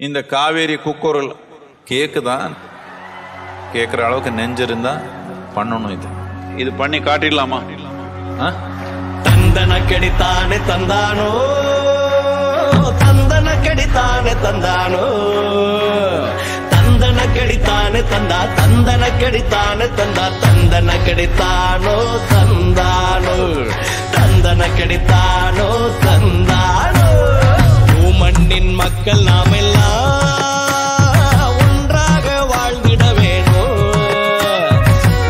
இந்த காவேரி கூக்குரல் கேக்குதான், கேட்குற அளவுக்கு நெஞ்சிருந்தா பண்ணணும். இது பண்ணி காட்டிடலாமா? தந்தன கெடித்தானே தந்தானோ, தந்தன கெடித்தானே தந்தானோ, தந்தன கெடித்தானே தந்தா, தந்தன கெடித்தானே தந்தா, தந்தன கெடித்தானோ தந்தானோ, தந்தன கெடித்தானோ தந்தானோ. மண்ணின் மக்கள் நாம் எல்லாம் ஒன்றாக வாழ்ந்திட வேணும்,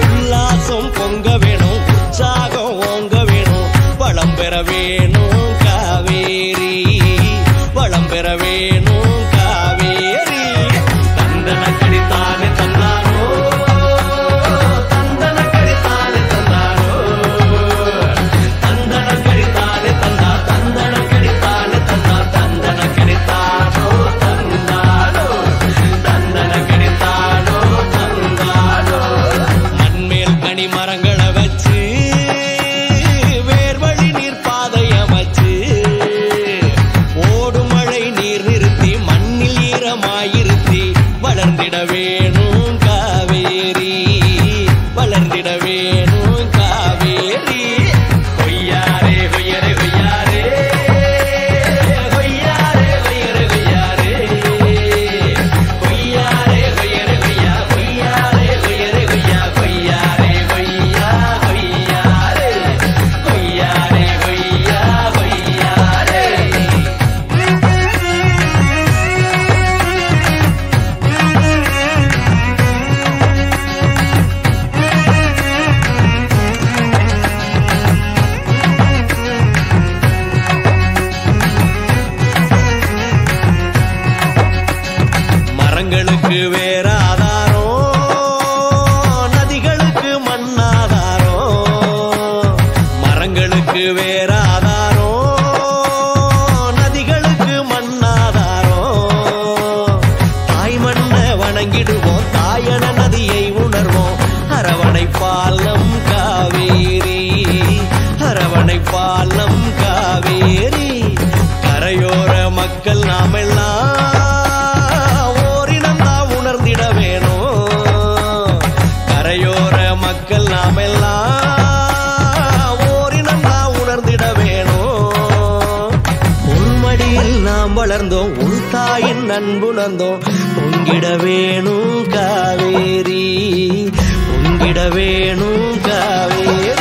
உல்லாசம் பொங்க வேணும், உற்சாகம் ஓங்க வேணும், வளம் பெற வேணும் காவேரி, வளம் பெற வேணும் காவேரி. தந்தன கடித்தானே தந்தானோ, தந்தன கடித்தானே தந்தானோ, தந்தன கடித்தானே தந்தா, தந்தன கடித்தானே தந்தா, தந்தன கடித்தானோ தந்தானோ, தந்தன கடித்தானோ தந்தானோ. மண்மேல் கனி மரங்களை வச்சு வேர்வழி நீர் பாதை அமைச்சு, ஓடும் மழை நீர் நிறுத்தி மண்ணில் ஈரமாயிருத்தி, வளர்ந்திட வேணும் காவேரி, வளர்ந்திட வேணும் காவேரி. கொய்யாரே கொய்யரே கொய்யாரே, கொய்யாரே கொய்யரே கொய்யாரே, கொய்யாரே கொய்யரே கொய்யா, கொய்யாரே கொய்யரே கொய்யா, கொய்யாரே கொய்யா கொய்யாரே, கொய்யாரே கொய்யா கொய்யாரே. மரங்களுக்கு வேற ஆதாரம், நதிகளுக்கு மண்ணாதாரம், மரங்களுக்கு வேற ஆதாரம், நதிகளுக்கு மண்ணாதாரம். தாய் மண்ணை வணங்கிடுவோம், தாயன நதியை உணர்வோம், அரவணை பாலம் காவேரி, அரவணை பாலம் காவேரி. கரையோர மக்கள் நாமெல்லாம் ஓரினந்தா உணர்ந்திட வேணும், கரையோர மக்கள் நாமெல்லாம் ஓரினந்தா உணர்ந்திட வேணும். உள்மடியில் நாம் வளர்ந்தோம், உள் தாயின் அன்புணர்ந்தோம், பொங்கிட வேணும் காவேரி, பொங்கிட வேணும் காவேரி.